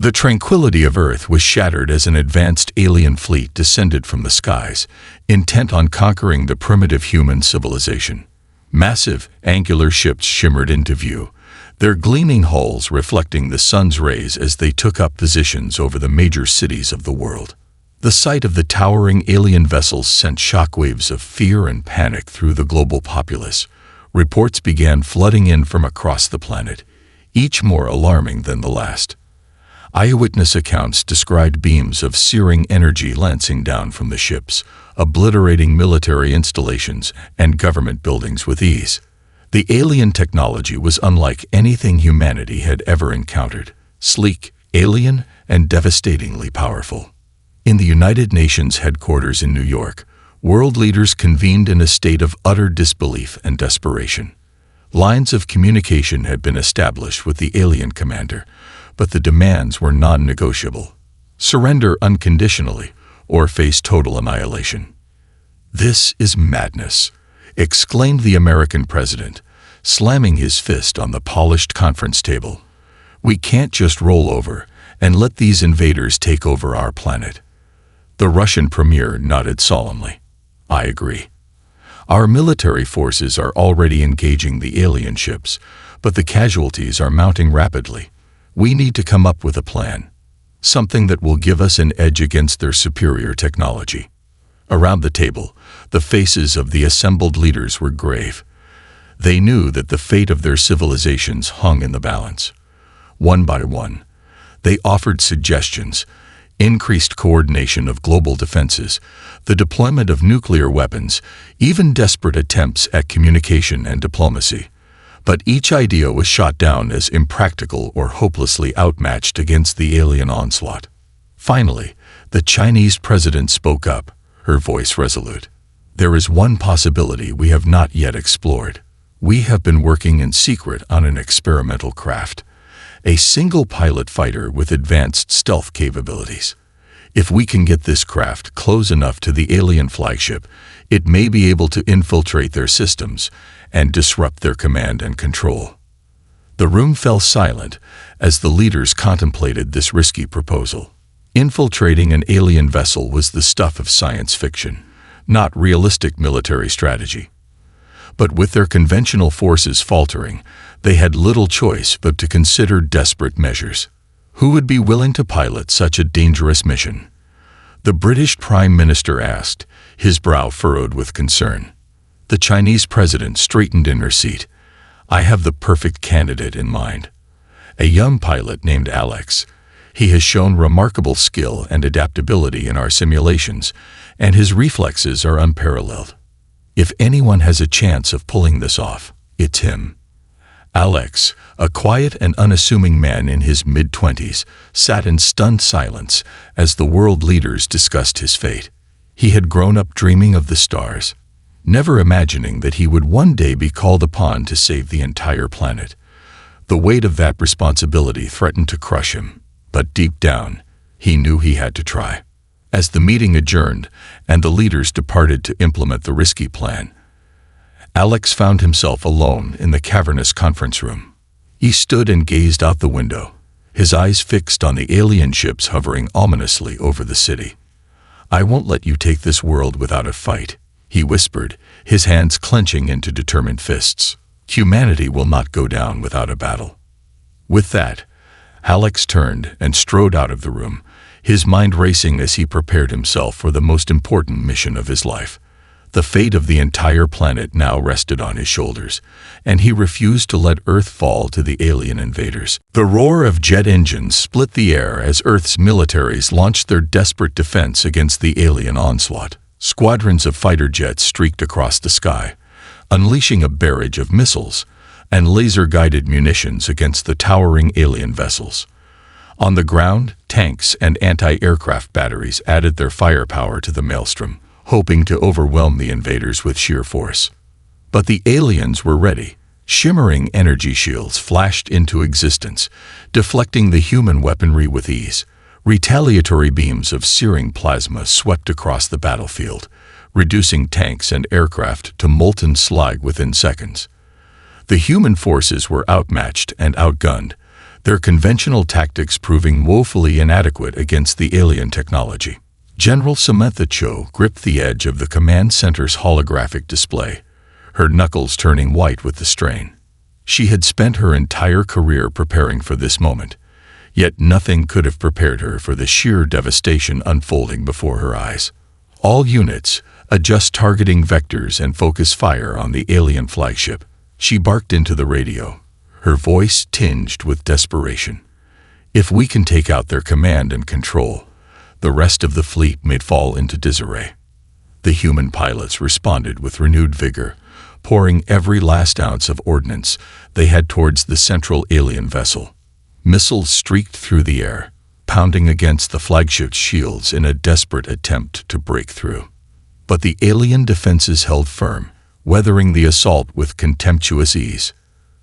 The tranquility of Earth was shattered as an advanced alien fleet descended from the skies, intent on conquering the primitive human civilization. Massive, angular ships shimmered into view, their gleaming hulls reflecting the sun's rays as they took up positions over the major cities of the world. The sight of the towering alien vessels sent shockwaves of fear and panic through the global populace. Reports began flooding in from across the planet, each more alarming than the last. Eyewitness accounts described beams of searing energy lancing down from the ships, obliterating military installations and government buildings with ease. The alien technology was unlike anything humanity had ever encountered, sleek, alien, and devastatingly powerful. In the United Nations headquarters in New York, world leaders convened in a state of utter disbelief and desperation. Lines of communication had been established with the alien commander, but the demands were non-negotiable. Surrender unconditionally, or face total annihilation. "This is madness," exclaimed the American president, slamming his fist on the polished conference table. "We can't just roll over and let these invaders take over our planet." The Russian premier nodded solemnly. "I agree. Our military forces are already engaging the alien ships, but the casualties are mounting rapidly. We need to come up with a plan, something that will give us an edge against their superior technology." Around the table, the faces of the assembled leaders were grave. They knew that the fate of their civilizations hung in the balance. One by one, they offered suggestions: increased coordination of global defenses, the deployment of nuclear weapons, even desperate attempts at communication and diplomacy. But each idea was shot down as impractical or hopelessly outmatched against the alien onslaught. Finally, the Chinese president spoke up, her voice resolute. "There is one possibility we have not yet explored. We have been working in secret on an experimental craft, a single-pilot fighter with advanced stealth capabilities. If we can get this craft close enough to the alien flagship, it may be able to infiltrate their systems and disrupt their command and control." The room fell silent as the leaders contemplated this risky proposal. Infiltrating an alien vessel was the stuff of science fiction, not realistic military strategy. But with their conventional forces faltering, they had little choice but to consider desperate measures. Who would be willing to pilot such a dangerous mission? The British Prime Minister asked, his brow furrowed with concern. The Chinese president straightened in her seat. "I have the perfect candidate in mind. A young pilot named Alex. He has shown remarkable skill and adaptability in our simulations, and his reflexes are unparalleled. If anyone has a chance of pulling this off, it's him." Alex, a quiet and unassuming man in his mid-20s, sat in stunned silence as the world leaders discussed his fate. He had grown up dreaming of the stars, never imagining that he would one day be called upon to save the entire planet. The weight of that responsibility threatened to crush him, but deep down, he knew he had to try. As the meeting adjourned and the leaders departed to implement the risky plan, Alex found himself alone in the cavernous conference room. He stood and gazed out the window, his eyes fixed on the alien ships hovering ominously over the city. "I won't let you take this world without a fight," he whispered, his hands clenching into determined fists. "Humanity will not go down without a battle." With that, Alex turned and strode out of the room, his mind racing as he prepared himself for the most important mission of his life. The fate of the entire planet now rested on his shoulders, and he refused to let Earth fall to the alien invaders. The roar of jet engines split the air as Earth's militaries launched their desperate defense against the alien onslaught. Squadrons of fighter jets streaked across the sky, unleashing a barrage of missiles and laser-guided munitions against the towering alien vessels. On the ground, tanks and anti-aircraft batteries added their firepower to the maelstrom, hoping to overwhelm the invaders with sheer force. But the aliens were ready. Shimmering energy shields flashed into existence, deflecting the human weaponry with ease. Retaliatory beams of searing plasma swept across the battlefield, reducing tanks and aircraft to molten slag within seconds. The human forces were outmatched and outgunned, their conventional tactics proving woefully inadequate against the alien technology. General Samantha Cho gripped the edge of the command center's holographic display, her knuckles turning white with the strain. She had spent her entire career preparing for this moment, yet nothing could have prepared her for the sheer devastation unfolding before her eyes. All units, adjust targeting vectors and focus fire on the alien flagship. She barked into the radio, her voice tinged with desperation. If we can take out their command and control, the rest of the fleet may fall into disarray. The human pilots responded with renewed vigor, pouring every last ounce of ordnance they had towards the central alien vessel. Missiles streaked through the air, pounding against the flagship's shields in a desperate attempt to break through. But the alien defenses held firm, weathering the assault with contemptuous ease.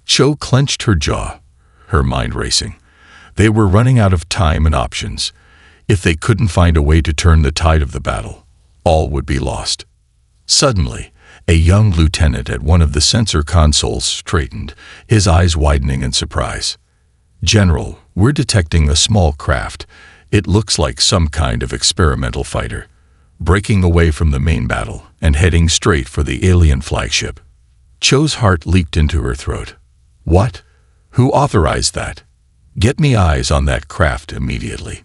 Cho clenched her jaw, her mind racing. They were running out of time and options. If they couldn't find a way to turn the tide of the battle, all would be lost. Suddenly, a young lieutenant at one of the sensor consoles straightened, his eyes widening in surprise. "General, we're detecting a small craft. It looks like some kind of experimental fighter, breaking away from the main battle and heading straight for the alien flagship." Cho's heart leaped into her throat. "What? Who authorized that? Get me eyes on that craft immediately."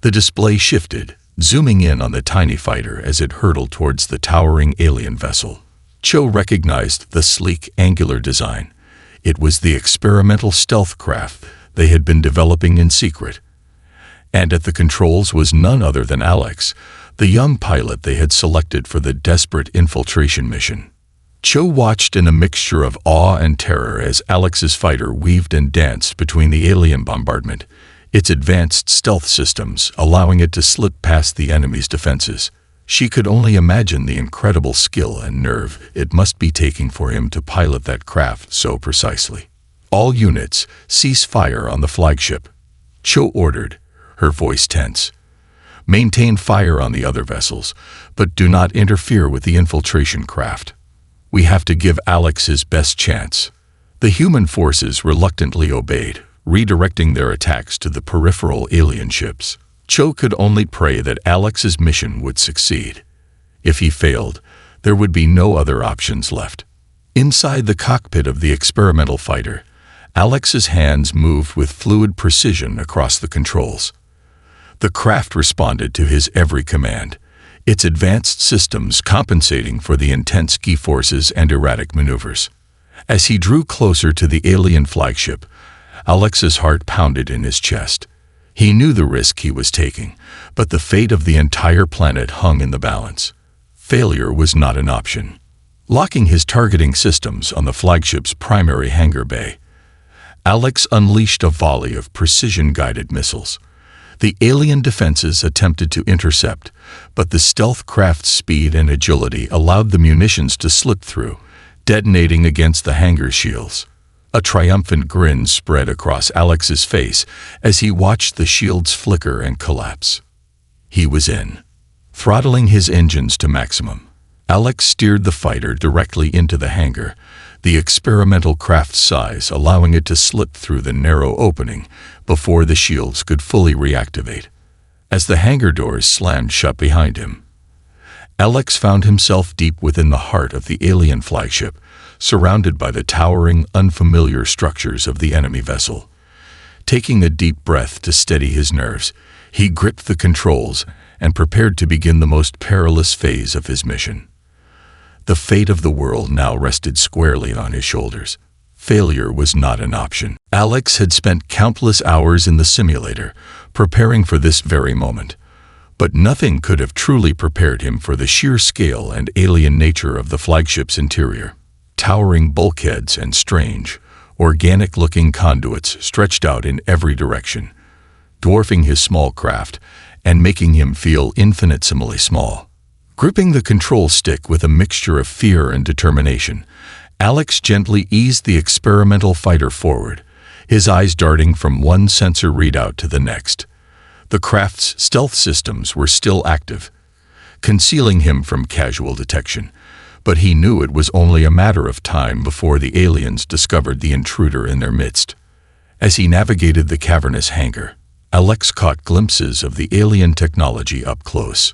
The display shifted, zooming in on the tiny fighter as it hurtled towards the towering alien vessel. Cho recognized the sleek, angular design. It was the experimental stealth craft they had been developing in secret. And at the controls was none other than Alex, the young pilot they had selected for the desperate infiltration mission. Cho watched in a mixture of awe and terror as Alex's fighter weaved and danced between the alien bombardment, its advanced stealth systems allowing it to slip past the enemy's defenses. She could only imagine the incredible skill and nerve it must be taking for him to pilot that craft so precisely. "All units, cease fire on the flagship," Cho ordered, her voice tense. "Maintain fire on the other vessels, but do not interfere with the infiltration craft. We have to give Alex his best chance." The human forces reluctantly obeyed, redirecting their attacks to the peripheral alien ships. Cho could only pray that Alex's mission would succeed. If he failed, there would be no other options left. Inside the cockpit of the experimental fighter, Alex's hands moved with fluid precision across the controls. The craft responded to his every command, its advanced systems compensating for the intense G-forces and erratic maneuvers. As he drew closer to the alien flagship, Alex's heart pounded in his chest. He knew the risk he was taking, but the fate of the entire planet hung in the balance. Failure was not an option. Locking his targeting systems on the flagship's primary hangar bay, Alex unleashed a volley of precision-guided missiles. The alien defenses attempted to intercept, but the stealth craft's speed and agility allowed the munitions to slip through, detonating against the hangar shields. A triumphant grin spread across Alex's face as he watched the shields flicker and collapse. He was in. Throttling his engines to maximum, Alex steered the fighter directly into the hangar, the experimental craft's size allowing it to slip through the narrow opening before the shields could fully reactivate. As the hangar doors slammed shut behind him, Alex found himself deep within the heart of the alien flagship, surrounded by the towering, unfamiliar structures of the enemy vessel. Taking a deep breath to steady his nerves, he gripped the controls and prepared to begin the most perilous phase of his mission. The fate of the world now rested squarely on his shoulders. Failure was not an option. Alex had spent countless hours in the simulator, preparing for this very moment. But nothing could have truly prepared him for the sheer scale and alien nature of the flagship's interior. Towering bulkheads and strange, organic-looking conduits stretched out in every direction, dwarfing his small craft and making him feel infinitesimally small. Gripping the control stick with a mixture of fear and determination, Alex gently eased the experimental fighter forward, his eyes darting from one sensor readout to the next. The craft's stealth systems were still active, concealing him from casual detection, but he knew it was only a matter of time before the aliens discovered the intruder in their midst. As he navigated the cavernous hangar, Alex caught glimpses of the alien technology up close.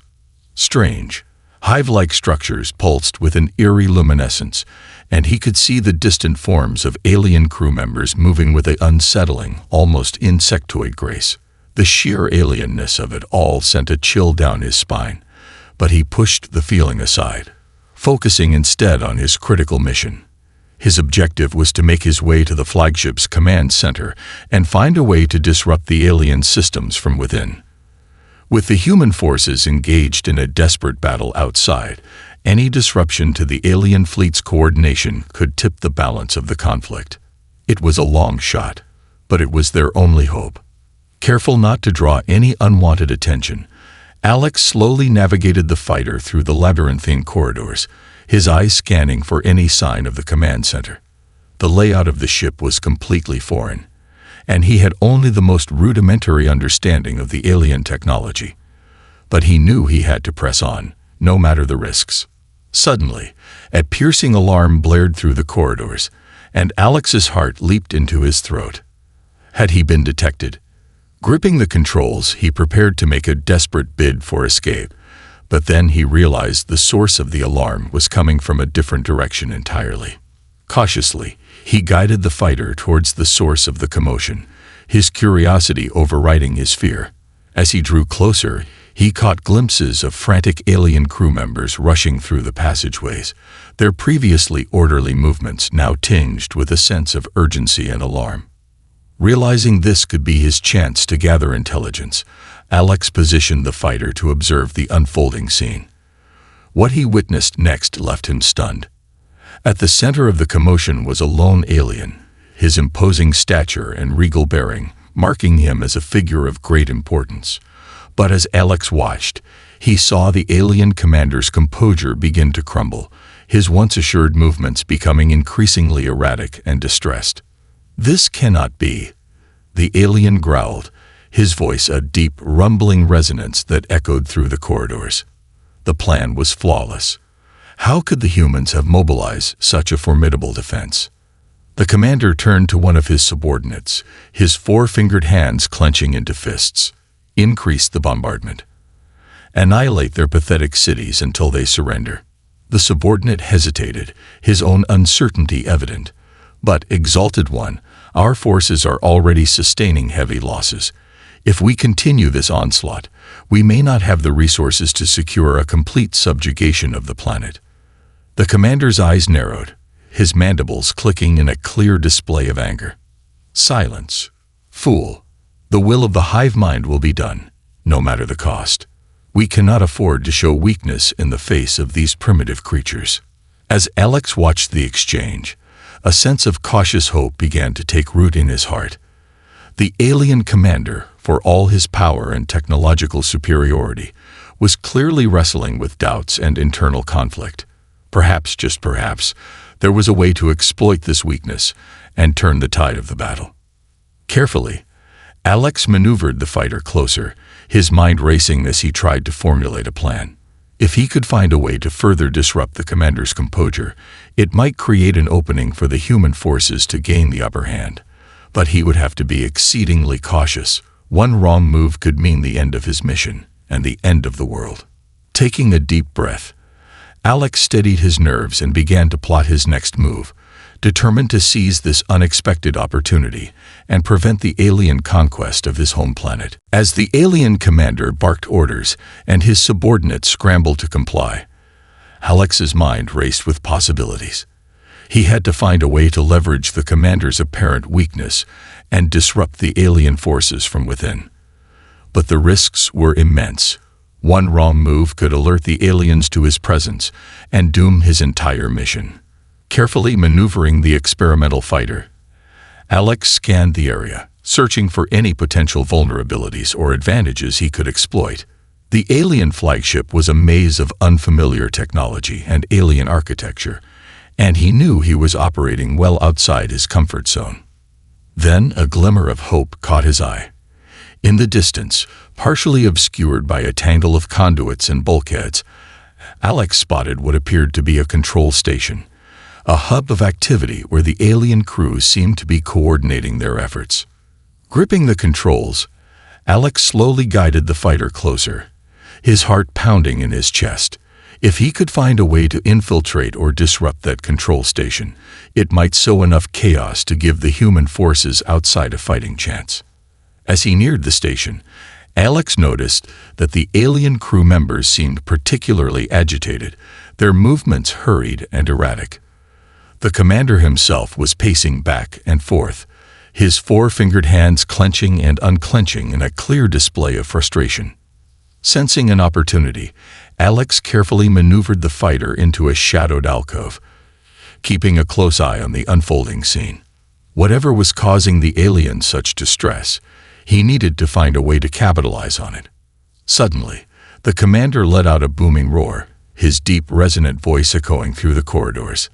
Strange, hive-like structures pulsed with an eerie luminescence, and he could see the distant forms of alien crew members moving with an unsettling, almost insectoid grace. The sheer alienness of it all sent a chill down his spine, but he pushed the feeling aside, focusing instead on his critical mission. His objective was to make his way to the flagship's command center and find a way to disrupt the alien systems from within. With the human forces engaged in a desperate battle outside, any disruption to the alien fleet's coordination could tip the balance of the conflict. It was a long shot, but it was their only hope. Careful not to draw any unwanted attention, Alex slowly navigated the fighter through the labyrinthine corridors, his eyes scanning for any sign of the command center. The layout of the ship was completely foreign, and he had only the most rudimentary understanding of the alien technology. But he knew he had to press on, no matter the risks. Suddenly, a piercing alarm blared through the corridors, and Alex's heart leaped into his throat. Had he been detected? Gripping the controls, he prepared to make a desperate bid for escape, but then he realized the source of the alarm was coming from a different direction entirely. Cautiously, he guided the fighter towards the source of the commotion, his curiosity overriding his fear. As he drew closer, he caught glimpses of frantic alien crew members rushing through the passageways, their previously orderly movements now tinged with a sense of urgency and alarm. Realizing this could be his chance to gather intelligence, Alex positioned the fighter to observe the unfolding scene. What he witnessed next left him stunned. At the center of the commotion was a lone alien, his imposing stature and regal bearing marking him as a figure of great importance. But as Alex watched, he saw the alien commander's composure begin to crumble, his once assured movements becoming increasingly erratic and distressed. "This cannot be," the alien growled, his voice a deep, rumbling resonance that echoed through the corridors. The plan was flawless. How could the humans have mobilized such a formidable defense? The commander turned to one of his subordinates, his four-fingered hands clenching into fists. "Increase the bombardment. Annihilate their pathetic cities until they surrender." The subordinate hesitated, his own uncertainty evident. "But, exalted one, our forces are already sustaining heavy losses. If we continue this onslaught, we may not have the resources to secure a complete subjugation of the planet." The commander's eyes narrowed, his mandibles clicking in a clear display of anger. "Silence, fool. The will of the hive mind will be done, no matter the cost. We cannot afford to show weakness in the face of these primitive creatures." As Alex watched the exchange, a sense of cautious hope began to take root in his heart. The alien commander, for all his power and technological superiority, was clearly wrestling with doubts and internal conflict. Perhaps, just perhaps, there was a way to exploit this weakness and turn the tide of the battle. Carefully, Alex maneuvered the fighter closer, his mind racing as he tried to formulate a plan. If he could find a way to further disrupt the commander's composure, it might create an opening for the human forces to gain the upper hand. But he would have to be exceedingly cautious. One wrong move could mean the end of his mission and the end of the world. Taking a deep breath, Alex steadied his nerves and began to plot his next move, determined to seize this unexpected opportunity and prevent the alien conquest of his home planet. As the alien commander barked orders and his subordinates scrambled to comply, Alex's mind raced with possibilities. He had to find a way to leverage the commander's apparent weakness and disrupt the alien forces from within. But the risks were immense. One wrong move could alert the aliens to his presence and doom his entire mission. Carefully maneuvering the experimental fighter, Alex scanned the area, searching for any potential vulnerabilities or advantages he could exploit. The alien flagship was a maze of unfamiliar technology and alien architecture, and he knew he was operating well outside his comfort zone. Then a glimmer of hope caught his eye. In the distance, partially obscured by a tangle of conduits and bulkheads, Alex spotted what appeared to be a control station, a hub of activity where the alien crews seemed to be coordinating their efforts. Gripping the controls, Alex slowly guided the fighter closer, his heart pounding in his chest. If he could find a way to infiltrate or disrupt that control station, it might sow enough chaos to give the human forces outside a fighting chance. As he neared the station, Alex noticed that the alien crew members seemed particularly agitated, their movements hurried and erratic. The commander himself was pacing back and forth, his four-fingered hands clenching and unclenching in a clear display of frustration. Sensing an opportunity, Alex carefully maneuvered the fighter into a shadowed alcove, keeping a close eye on the unfolding scene. Whatever was causing the alien such distress, he needed to find a way to capitalize on it. Suddenly, the commander let out a booming roar, his deep, resonant voice echoing through the corridors.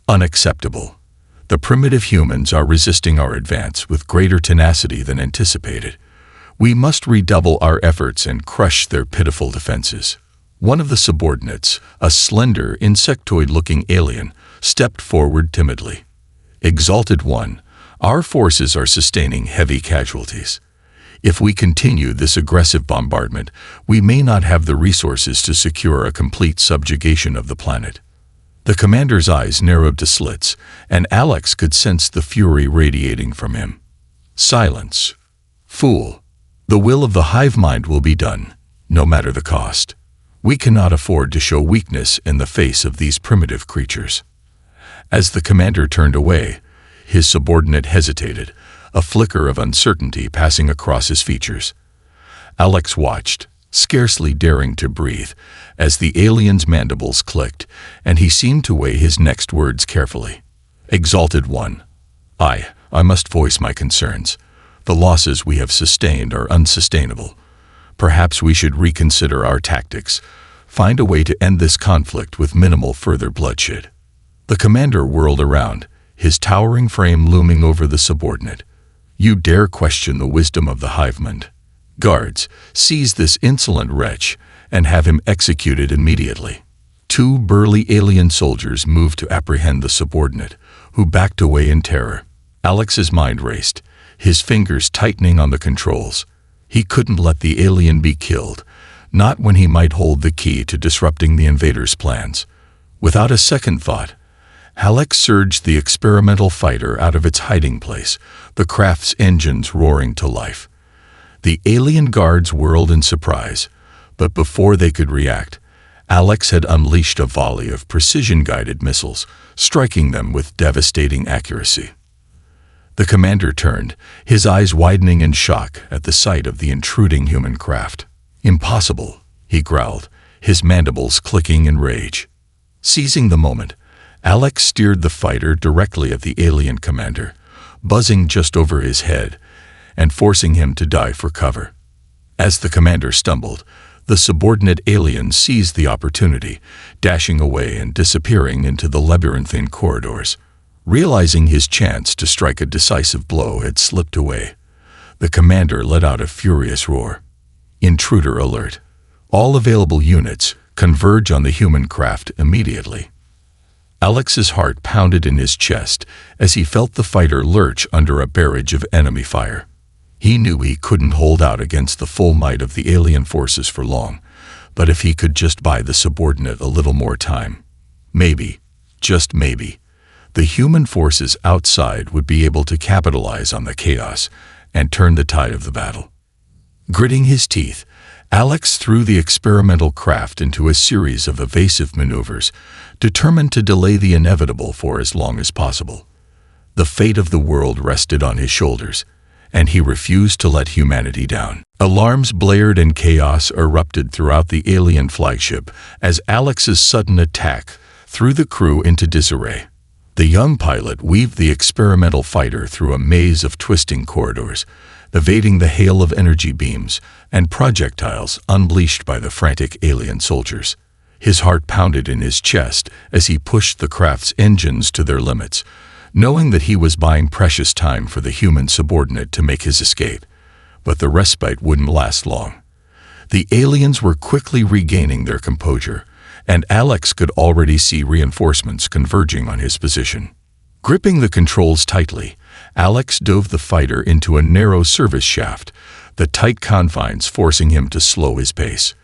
Unacceptable. The primitive humans are resisting our advance with greater tenacity than anticipated. We must redouble our efforts and crush their pitiful defenses. One of the subordinates, a slender, insectoid-looking alien, stepped forward timidly. Exalted One, our forces are sustaining heavy casualties. If we continue this aggressive bombardment, we may not have the resources to secure a complete subjugation of the planet. The commander's eyes narrowed to slits, and Alex could sense the fury radiating from him. Silence. Fool. The will of the hive mind will be done, no matter the cost. We cannot afford to show weakness in the face of these primitive creatures. As the commander turned away, his subordinate hesitated, a flicker of uncertainty passing across his features. Alex watched, scarcely daring to breathe, as the alien's mandibles clicked, and he seemed to weigh his next words carefully. Exalted One, I must voice my concerns. The losses we have sustained are unsustainable. Perhaps we should reconsider our tactics, find a way to end this conflict with minimal further bloodshed. The commander whirled around, his towering frame looming over the subordinate. You dare question the wisdom of the hive mind? Guards, seize this insolent wretch and have him executed immediately. Two burly alien soldiers moved to apprehend the subordinate, who backed away in terror. Alex's mind raced, his fingers tightening on the controls. He couldn't let the alien be killed, not when he might hold the key to disrupting the invaders' plans. Without a second thought, Alex surged the experimental fighter out of its hiding place, the craft's engines roaring to life. The alien guards whirled in surprise, but before they could react, Alex had unleashed a volley of precision-guided missiles, striking them with devastating accuracy. The commander turned, his eyes widening in shock at the sight of the intruding human craft. Impossible, he growled, his mandibles clicking in rage. Seizing the moment, Alex steered the fighter directly at the alien commander, buzzing just over his head and forcing him to dive for cover. As the commander stumbled, the subordinate alien seized the opportunity, dashing away and disappearing into the labyrinthine corridors. Realizing his chance to strike a decisive blow had slipped away, the commander let out a furious roar. Intruder alert. All available units converge on the human craft immediately. Alex's heart pounded in his chest as he felt the fighter lurch under a barrage of enemy fire. He knew he couldn't hold out against the full might of the alien forces for long, but if he could just buy the subordinate a little more time, maybe, just maybe, the human forces outside would be able to capitalize on the chaos and turn the tide of the battle. Gritting his teeth, Alex threw the experimental craft into a series of evasive maneuvers, determined to delay the inevitable for as long as possible. The fate of the world rested on his shoulders, and he refused to let humanity down. Alarms blared and chaos erupted throughout the alien flagship as Alex's sudden attack threw the crew into disarray. The young pilot weaved the experimental fighter through a maze of twisting corridors, evading the hail of energy beams and projectiles unleashed by the frantic alien soldiers. His heart pounded in his chest as he pushed the craft's engines to their limits, knowing that he was buying precious time for the human subordinate to make his escape. But the respite wouldn't last long. The aliens were quickly regaining their composure, and Alex could already see reinforcements converging on his position. Gripping the controls tightly, Alex dove the fighter into a narrow service shaft, the tight confines forcing him to slow his pace.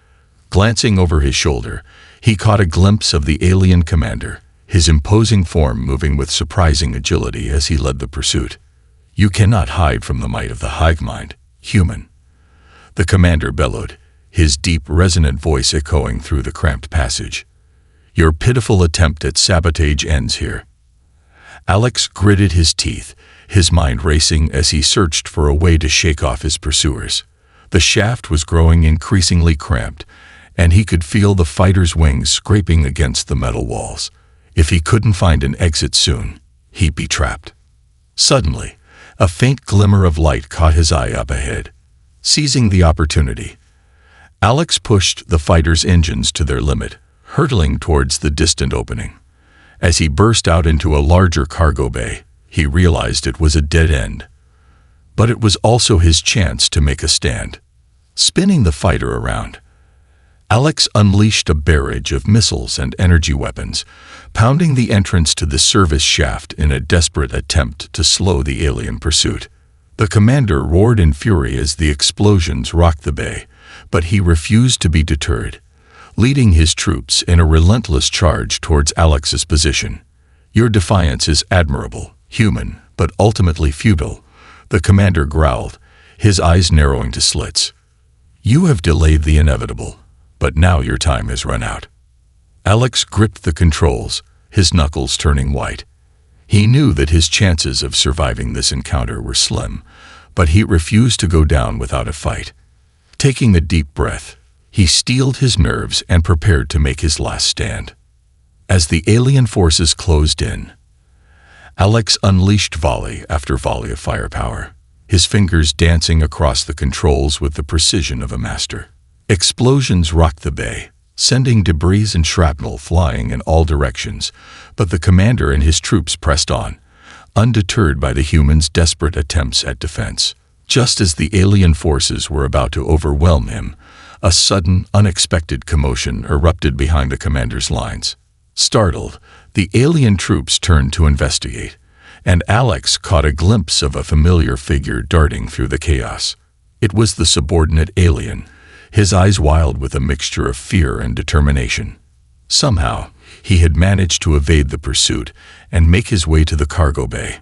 Glancing over his shoulder, he caught a glimpse of the alien commander, his imposing form moving with surprising agility as he led the pursuit. "You cannot hide from the might of the hive mind, human," the commander bellowed, his deep, resonant voice echoing through the cramped passage. "Your pitiful attempt at sabotage ends here." Alex gritted his teeth, his mind racing as he searched for a way to shake off his pursuers. The shaft was growing increasingly cramped, and he could feel the fighter's wings scraping against the metal walls. If he couldn't find an exit soon, he'd be trapped. Suddenly, a faint glimmer of light caught his eye up ahead. Seizing the opportunity, Alex pushed the fighter's engines to their limit, hurtling towards the distant opening. As he burst out into a larger cargo bay, he realized it was a dead end. But it was also his chance to make a stand. Spinning the fighter around, Alex unleashed a barrage of missiles and energy weapons, pounding the entrance to the service shaft in a desperate attempt to slow the alien pursuit. The commander roared in fury as the explosions rocked the bay, but he refused to be deterred, leading his troops in a relentless charge towards Alex's position. "Your defiance is admirable, human, but ultimately futile," the commander growled, his eyes narrowing to slits. "You have delayed the inevitable, but now your time has run out." Alex gripped the controls, his knuckles turning white. He knew that his chances of surviving this encounter were slim, but he refused to go down without a fight. Taking a deep breath, he steeled his nerves and prepared to make his last stand. As the alien forces closed in, Alex unleashed volley after volley of firepower, his fingers dancing across the controls with the precision of a master. Explosions rocked the bay, sending debris and shrapnel flying in all directions, but the commander and his troops pressed on, undeterred by the humans' desperate attempts at defense. Just as the alien forces were about to overwhelm him, a sudden, unexpected commotion erupted behind the commander's lines. Startled, the alien troops turned to investigate, and Alex caught a glimpse of a familiar figure darting through the chaos. It was the subordinate alien, his eyes wild with a mixture of fear and determination. Somehow, he had managed to evade the pursuit and make his way to the cargo bay.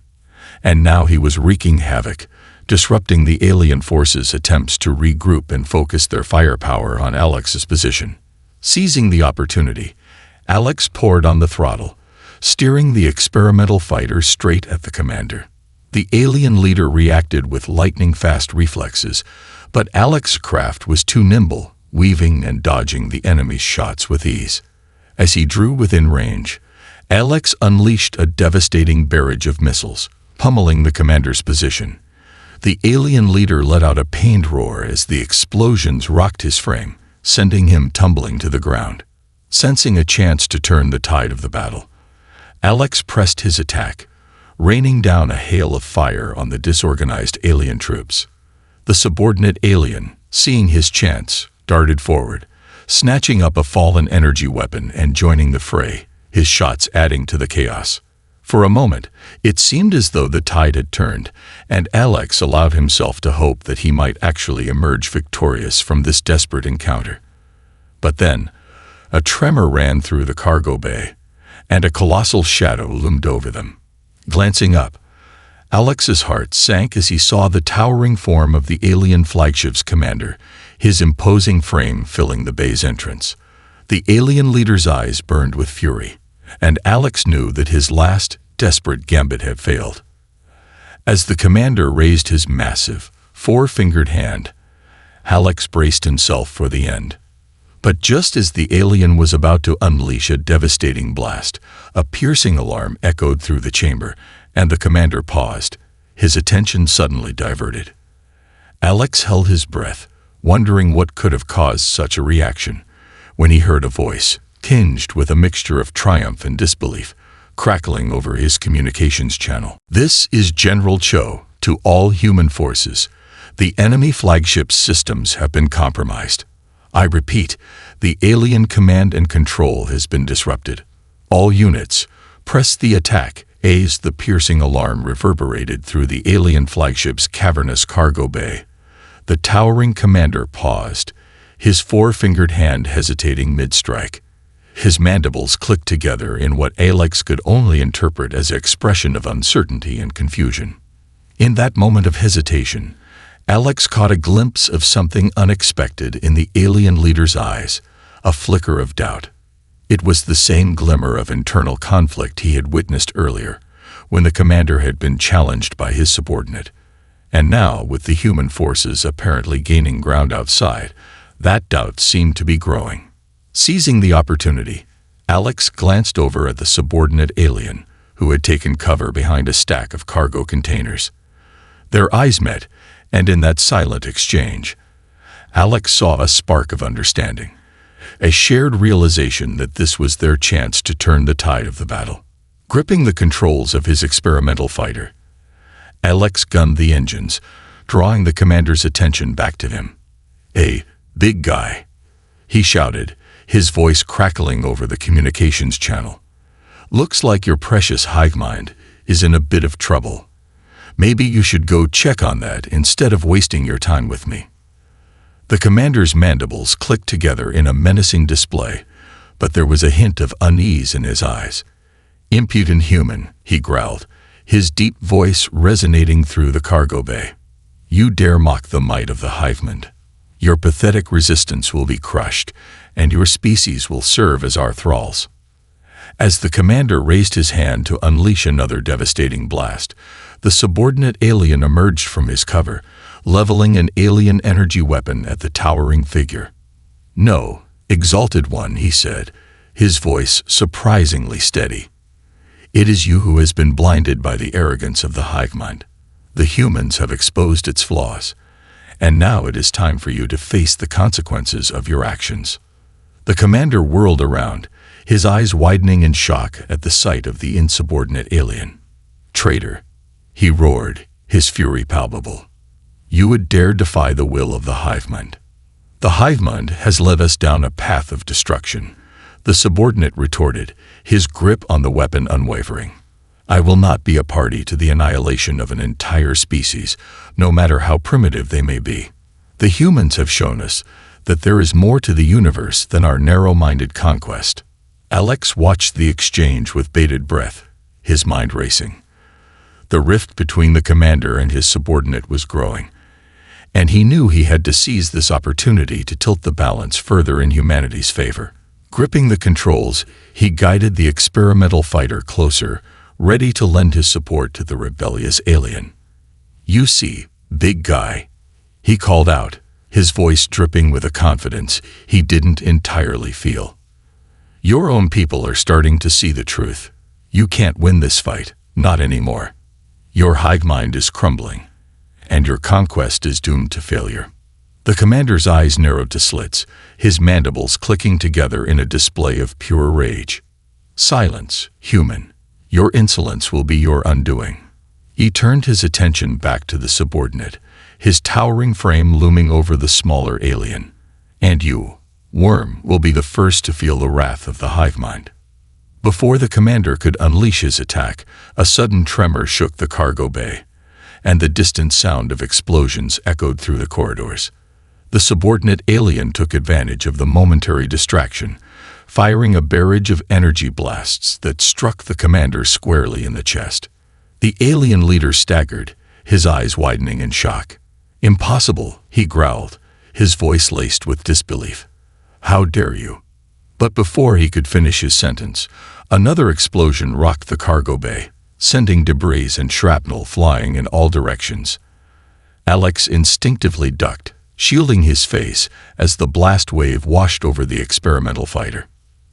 And now he was wreaking havoc, disrupting the alien forces' attempts to regroup and focus their firepower on Alex's position. Seizing the opportunity, Alex poured on the throttle, steering the experimental fighter straight at the commander. The alien leader reacted with lightning-fast reflexes, but Alex's craft was too nimble, weaving and dodging the enemy's shots with ease. As he drew within range, Alex unleashed a devastating barrage of missiles, pummeling the commander's position. The alien leader let out a pained roar as the explosions rocked his frame, sending him tumbling to the ground. Sensing a chance to turn the tide of the battle, Alex pressed his attack, raining down a hail of fire on the disorganized alien troops. The subordinate alien, seeing his chance, darted forward, snatching up a fallen energy weapon and joining the fray, his shots adding to the chaos. For a moment, it seemed as though the tide had turned, and Alex allowed himself to hope that he might actually emerge victorious from this desperate encounter. But then, a tremor ran through the cargo bay, and a colossal shadow loomed over them. Glancing up, Alex's heart sank as he saw the towering form of the alien flagship's commander, his imposing frame filling the bay's entrance. The alien leader's eyes burned with fury, and Alex knew that his last, desperate gambit had failed. As the commander raised his massive, four-fingered hand, Alex braced himself for the end. But just as the alien was about to unleash a devastating blast, a piercing alarm echoed through the chamber, and the commander paused, his attention suddenly diverted. Alex held his breath, wondering what could have caused such a reaction, when he heard a voice, tinged with a mixture of triumph and disbelief, crackling over his communications channel. "This is General Cho to all human forces. The enemy flagship's systems have been compromised. I repeat, the alien command and control has been disrupted. All units, press the attack As the piercing alarm reverberated through the alien flagship's cavernous cargo bay, the towering commander paused, his four-fingered hand hesitating mid-strike. His mandibles clicked together in what Alex could only interpret as an expression of uncertainty and confusion. In that moment of hesitation, Alex caught a glimpse of something unexpected in the alien leader's eyes, a flicker of doubt. It was the same glimmer of internal conflict he had witnessed earlier, when the commander had been challenged by his subordinate. And now, with the human forces apparently gaining ground outside, that doubt seemed to be growing. Seizing the opportunity, Alex glanced over at the subordinate alien, who had taken cover behind a stack of cargo containers. Their eyes met, and in that silent exchange, Alex saw a spark of understanding, a shared realization that this was their chance to turn the tide of the battle. Gripping the controls of his experimental fighter, Alex gunned the engines, drawing the commander's attention back to him. "Hey, big guy," he shouted, his voice crackling over the communications channel. "Looks like your precious hive mind is in a bit of trouble. Maybe you should go check on that instead of wasting your time with me." The commander's mandibles clicked together in a menacing display, but there was a hint of unease in his eyes. "Impudent human," he growled, his deep voice resonating through the cargo bay. "You dare mock the might of the hive mind. Your pathetic resistance will be crushed, and your species will serve as our thralls." As the commander raised his hand to unleash another devastating blast, the subordinate alien emerged from his cover, leveling an alien energy weapon at the towering figure. "No, exalted one," he said, his voice surprisingly steady. "It is you who has been blinded by the arrogance of the hive mind. The humans have exposed its flaws, and now it is time for you to face the consequences of your actions." The commander whirled around, his eyes widening in shock at the sight of the insubordinate alien. "Traitor," he roared, his fury palpable. "You would dare defy the will of the hive mind. The hive mind has led us down a path of destruction," the subordinate retorted, his grip on the weapon unwavering. "I will not be a party to the annihilation of an entire species, no matter how primitive they may be. The humans have shown us that there is more to the universe than our narrow-minded conquest." Alex watched the exchange with bated breath, his mind racing. The rift between the commander and his subordinate was growing, and he knew he had to seize this opportunity to tilt the balance further in humanity's favor. Gripping the controls, he guided the experimental fighter closer, ready to lend his support to the rebellious alien. "You see, big guy," he called out, his voice dripping with a confidence he didn't entirely feel. "Your own people are starting to see the truth. You can't win this fight, not anymore. Your hive mind is crumbling, and your conquest is doomed to failure." The commander's eyes narrowed to slits, his mandibles clicking together in a display of pure rage. "Silence, human. Your insolence will be your undoing." He turned his attention back to the subordinate, his towering frame looming over the smaller alien. "And you, worm, will be the first to feel the wrath of the hive mind." Before the commander could unleash his attack, a sudden tremor shook the cargo bay, and the distant sound of explosions echoed through the corridors. The subordinate alien took advantage of the momentary distraction, firing a barrage of energy blasts that struck the commander squarely in the chest. The alien leader staggered, his eyes widening in shock. "Impossible," he growled, his voice laced with disbelief. "How dare you?" But before he could finish his sentence, another explosion rocked the cargo bay, sending debris and shrapnel flying in all directions. Alex instinctively ducked, shielding his face as the blast wave washed over the experimental fighter.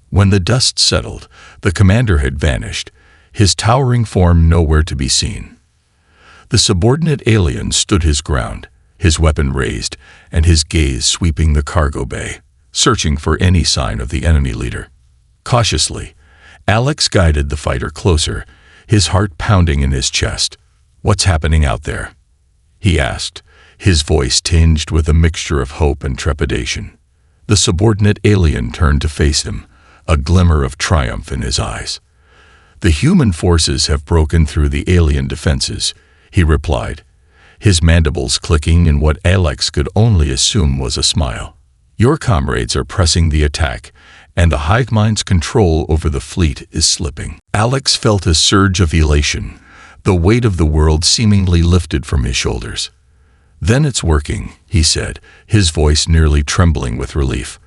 When the dust settled, the commander had vanished, his towering form nowhere to be seen. The subordinate alien stood his ground, his weapon raised, and his gaze sweeping the cargo bay, searching for any sign of the enemy leader. Cautiously, Alex guided the fighter closer, his heart pounding in his chest. "What's happening out there?" he asked, his voice tinged with a mixture of hope and trepidation. The subordinate alien turned to face him, a glimmer of triumph in his eyes. "The human forces have broken through the alien defenses," he replied, his mandibles clicking in what Alex could only assume was a smile. "Your comrades are pressing the attack, and the hive mind's control over the fleet is slipping." Alex felt a surge of elation, the weight of the world seemingly lifted from his shoulders. "Then it's working," he said, his voice nearly trembling with relief.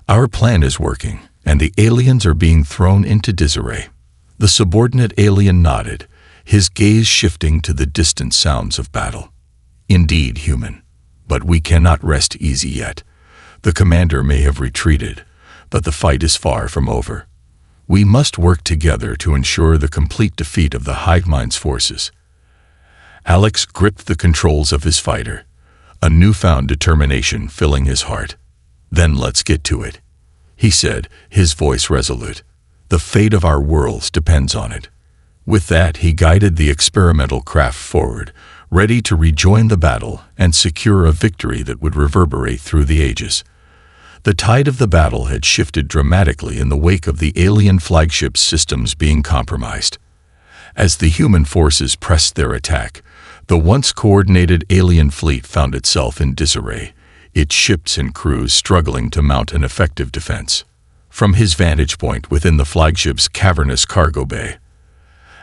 "Our plan is working, and the aliens are being thrown into disarray." The subordinate alien nodded, his gaze shifting to the distant sounds of battle. "Indeed, human. But we cannot rest easy yet. The commander may have retreated, but the fight is far from over. We must work together to ensure the complete defeat of the hive mind's forces." Alex gripped the controls of his fighter, a newfound determination filling his heart. "Then let's get to it," he said, his voice resolute. "The fate of our worlds depends on it." With that, he guided the experimental craft forward, ready to rejoin the battle and secure a victory that would reverberate through the ages. The tide of the battle had shifted dramatically in the wake of the alien flagship systems being compromised. As the human forces pressed their attack, the once coordinated alien fleet found itself in disarray, its ships and crews struggling to mount an effective defense. From his vantage point within the flagship's cavernous cargo bay,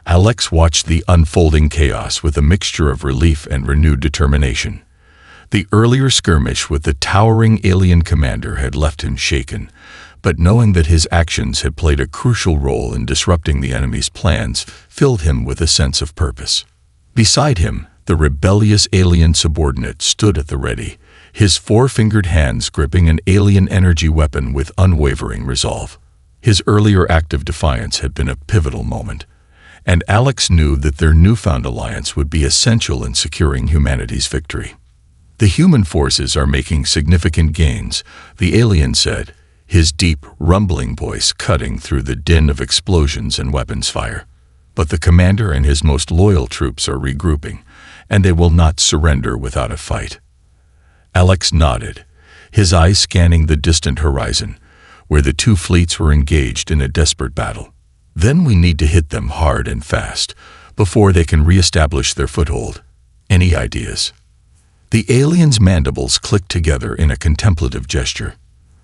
Alex watched the unfolding chaos with a mixture of relief and renewed determination. The earlier skirmish with the towering alien commander had left him shaken, but knowing that his actions had played a crucial role in disrupting the enemy's plans filled him with a sense of purpose. Beside him, the rebellious alien subordinate stood at the ready, his four-fingered hands gripping an alien energy weapon with unwavering resolve. His earlier act of defiance had been a pivotal moment, and Alex knew that their newfound alliance would be essential in securing humanity's victory. "The human forces are making significant gains," the alien said, his deep, rumbling voice cutting through the din of explosions and weapons fire. "But the commander and his most loyal troops are regrouping, and they will not surrender without a fight." Alex nodded, his eyes scanning the distant horizon, where the two fleets were engaged in a desperate battle. "Then we need to hit them hard and fast, before they can re-establish their foothold. Any ideas?" The alien's mandibles clicked together in a contemplative gesture.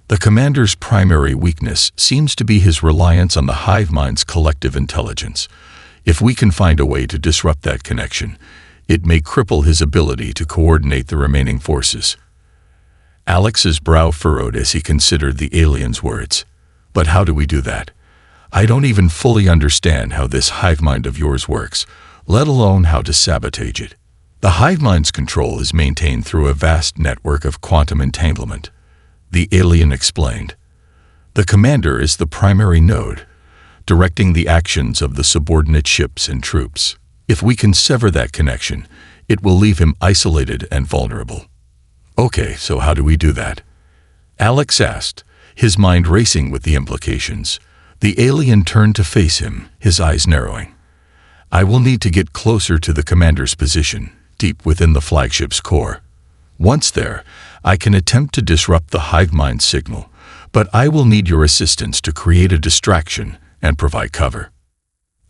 "The commander's primary weakness seems to be his reliance on the hive mind's collective intelligence. If we can find a way to disrupt that connection, it may cripple his ability to coordinate the remaining forces." Alex's brow furrowed as he considered the alien's words. "But how do we do that? I don't even fully understand how this hive mind of yours works, let alone how to sabotage it." "The hive mind's control is maintained through a vast network of quantum entanglement," the alien explained. "The commander is the primary node, directing the actions of the subordinate ships and troops. If we can sever that connection, it will leave him isolated and vulnerable." "Okay, so how do we do that?" Alex asked, his mind racing with the implications. The alien turned to face him, his eyes narrowing. "I will need to get closer to the commander's position, deep within the flagship's core. Once there, I can attempt to disrupt the hive mind signal, but I will need your assistance to create a distraction and provide cover."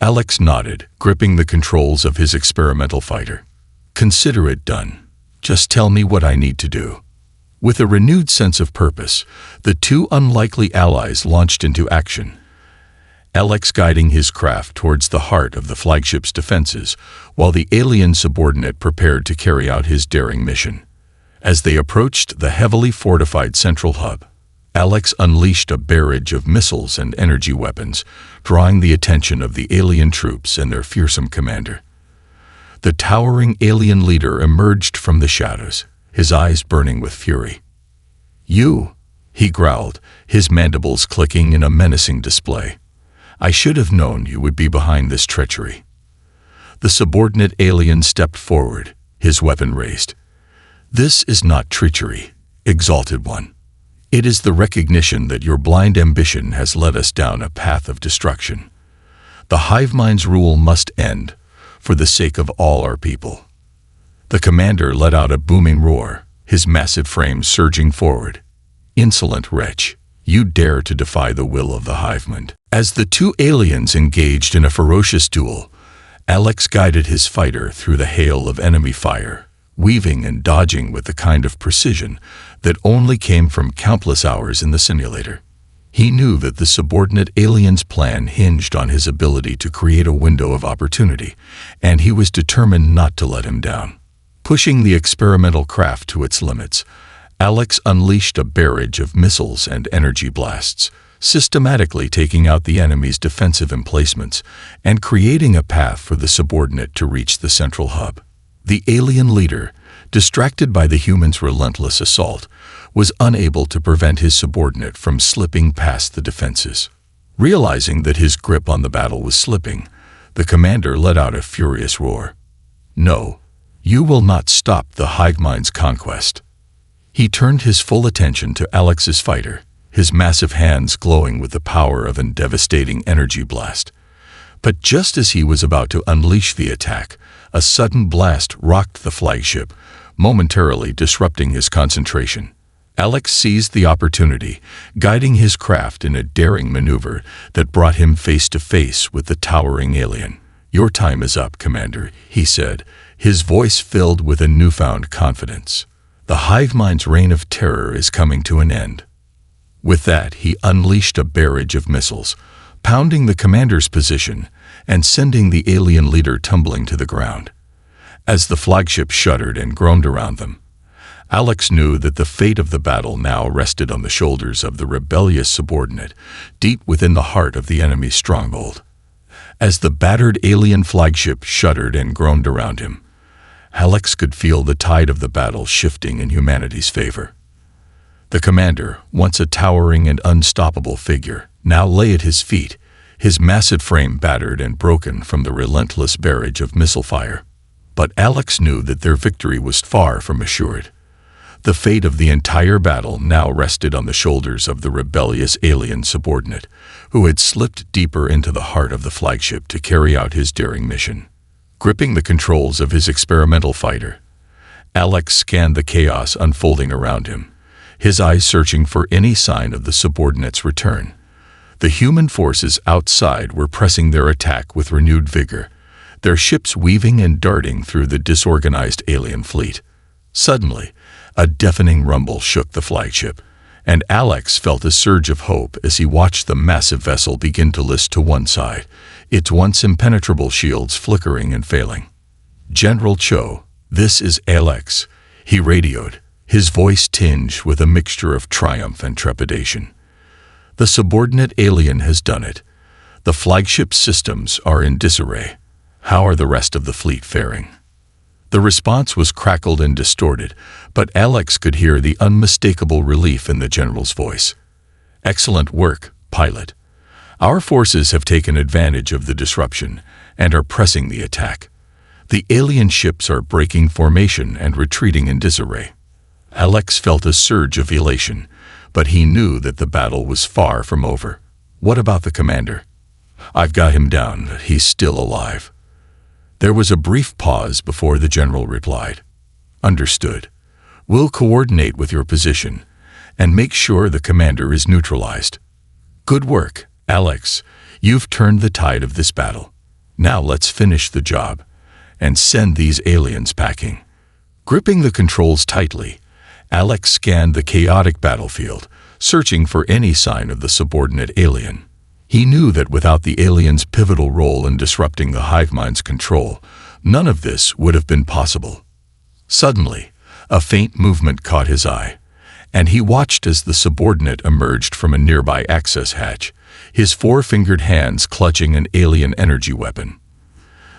Alex nodded, gripping the controls of his experimental fighter. "Consider it done. Just tell me what I need to do." With a renewed sense of purpose, the two unlikely allies launched into action, Alex guiding his craft towards the heart of the flagship's defenses, while the alien subordinate prepared to carry out his daring mission. As they approached the heavily fortified central hub, Alex unleashed a barrage of missiles and energy weapons, drawing the attention of the alien troops and their fearsome commander. The towering alien leader emerged from the shadows, his eyes burning with fury. "You," he growled, his mandibles clicking in a menacing display. "I should have known you would be behind this treachery." The subordinate alien stepped forward, his weapon raised. "This is not treachery, Exalted One. It is the recognition that your blind ambition has led us down a path of destruction. The hive mind's rule must end, for the sake of all our people." The commander let out a booming roar, his massive frame surging forward. "Insolent wretch, You dare to defy the will of the Hivemind. As the two aliens engaged in a ferocious duel, Alex guided his fighter through the hail of enemy fire, weaving and dodging with the kind of precision that only came from countless hours in the simulator. He knew that the subordinate alien's plan hinged on his ability to create a window of opportunity, and he was determined not to let him down. Pushing the experimental craft to its limits, Alex unleashed a barrage of missiles and energy blasts, systematically taking out the enemy's defensive emplacements and creating a path for the subordinate to reach the central hub. The alien leader, distracted by the human's relentless assault, was unable to prevent his subordinate from slipping past the defenses. Realizing that his grip on the battle was slipping, the commander let out a furious roar. "No, you will not stop the Hivemind's conquest." He turned his full attention to Alex's fighter, his massive hands glowing with the power of a devastating energy blast. But just as he was about to unleash the attack, a sudden blast rocked the flagship, momentarily disrupting his concentration. Alex seized the opportunity, guiding his craft in a daring maneuver that brought him face to face with the towering alien. "Your time is up, Commander," he said, his voice filled with a newfound confidence. "The Hivemind's reign of terror is coming to an end." With that, he unleashed a barrage of missiles, pounding the commander's position and sending the alien leader tumbling to the ground. As the flagship shuddered and groaned around them, Alex knew that the fate of the battle now rested on the shoulders of the rebellious subordinate, deep within the heart of the enemy's stronghold. As the battered alien flagship shuddered and groaned around him, Alex could feel the tide of the battle shifting in humanity's favor. The commander, once a towering and unstoppable figure, now lay at his feet, his massive frame battered and broken from the relentless barrage of missile fire. But Alex knew that their victory was far from assured. The fate of the entire battle now rested on the shoulders of the rebellious alien subordinate, who had slipped deeper into the heart of the flagship to carry out his daring mission. Gripping the controls of his experimental fighter, Alex scanned the chaos unfolding around him, his eyes searching for any sign of the subordinate's return. The human forces outside were pressing their attack with renewed vigor, their ships weaving and darting through the disorganized alien fleet. Suddenly, a deafening rumble shook the flagship, and Alex felt a surge of hope as he watched the massive vessel begin to list to one side, its once impenetrable shields flickering and failing. "General Cho, this is Alex," he radioed, his voice tinged with a mixture of triumph and trepidation. "The subordinate alien has done it. The flagship's systems are in disarray. How are the rest of the fleet faring?" The response was crackled and distorted, but Alex could hear the unmistakable relief in the general's voice. "Excellent work, pilot. Our forces have taken advantage of the disruption and are pressing the attack. The alien ships are breaking formation and retreating in disarray." Alex felt a surge of elation, but he knew that the battle was far from over. "What about the commander?" "I've got him down. He's still alive." There was a brief pause before the general replied. "Understood. We'll coordinate with your position and make sure the commander is neutralized." "Good work, Alex. You've turned the tide of this battle. Now let's finish the job and send these aliens packing." Gripping the controls tightly, Alex scanned the chaotic battlefield, searching for any sign of the subordinate alien. He knew that without the alien's pivotal role in disrupting the Hivemind's control, none of this would have been possible. Suddenly, a faint movement caught his eye, and he watched as the subordinate emerged from a nearby access hatch, his four-fingered hands clutching an alien energy weapon.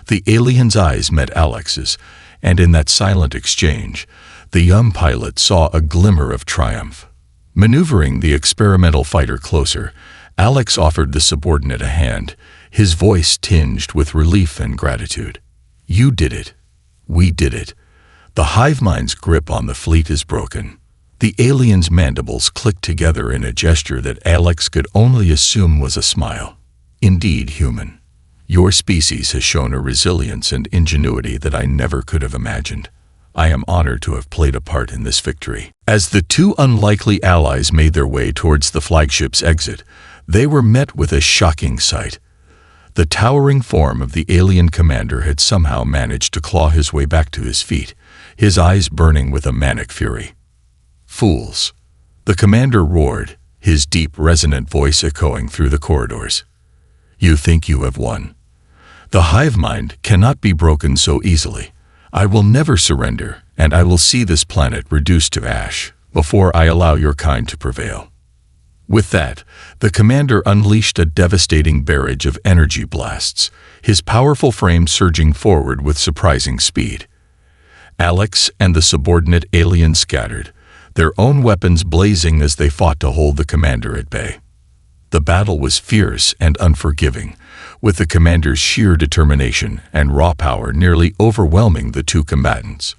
The alien's eyes met Alex's, and in that silent exchange, the young pilot saw a glimmer of triumph. Maneuvering the experimental fighter closer, Alex offered the subordinate a hand, his voice tinged with relief and gratitude. "You did it. We did it. The Hivemind's grip on the fleet is broken." The alien's mandibles clicked together in a gesture that Alex could only assume was a smile. "Indeed, human. Your species has shown a resilience and ingenuity that I never could have imagined. I am honored to have played a part in this victory." As the two unlikely allies made their way towards the flagship's exit, they were met with a shocking sight. The towering form of the alien commander had somehow managed to claw his way back to his feet, his eyes burning with a manic fury. "Fools!" the commander roared, his deep, resonant voice echoing through the corridors. "You think you have won? The hive mind cannot be broken so easily. I will never surrender, and I will see this planet reduced to ash before I allow your kind to prevail." With that, the commander unleashed a devastating barrage of energy blasts, his powerful frame surging forward with surprising speed. Alex and the subordinate alien scattered, their own weapons blazing as they fought to hold the commander at bay. The battle was fierce and unforgiving, with the commander's sheer determination and raw power nearly overwhelming the two combatants.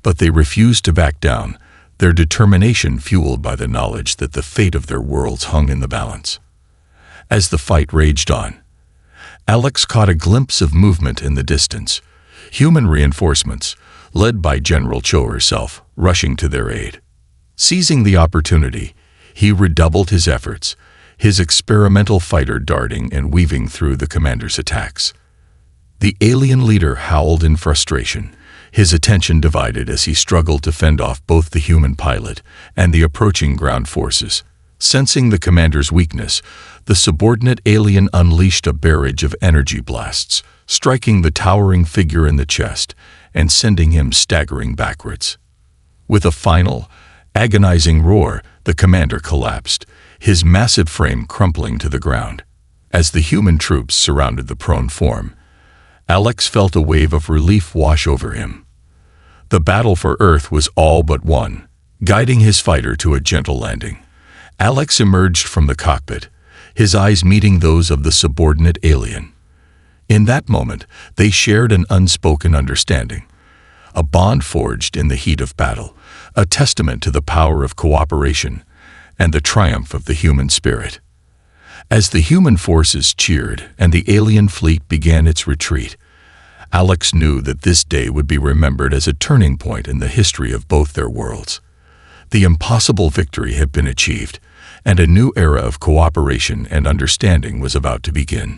But they refused to back down, their determination fueled by the knowledge that the fate of their worlds hung in the balance. As the fight raged on, Alex caught a glimpse of movement in the distance, human reinforcements, led by General Cho herself, rushing to their aid. Seizing the opportunity, he redoubled his efforts, his experimental fighter darting and weaving through the commander's attacks. The alien leader howled in frustration, his attention divided as he struggled to fend off both the human pilot and the approaching ground forces. Sensing the commander's weakness, the subordinate alien unleashed a barrage of energy blasts, striking the towering figure in the chest and sending him staggering backwards. With a final, agonizing roar, the commander collapsed, his massive frame crumpling to the ground. As the human troops surrounded the prone form, Alex felt a wave of relief wash over him. The battle for Earth was all but won. Guiding his fighter to a gentle landing, Alex emerged from the cockpit, his eyes meeting those of the subordinate alien. In that moment, they shared an unspoken understanding, a bond forged in the heat of battle, a testament to the power of cooperation and the triumph of the human spirit. As the human forces cheered and the alien fleet began its retreat, Alex knew that this day would be remembered as a turning point in the history of both their worlds. The impossible victory had been achieved, and a new era of cooperation and understanding was about to begin.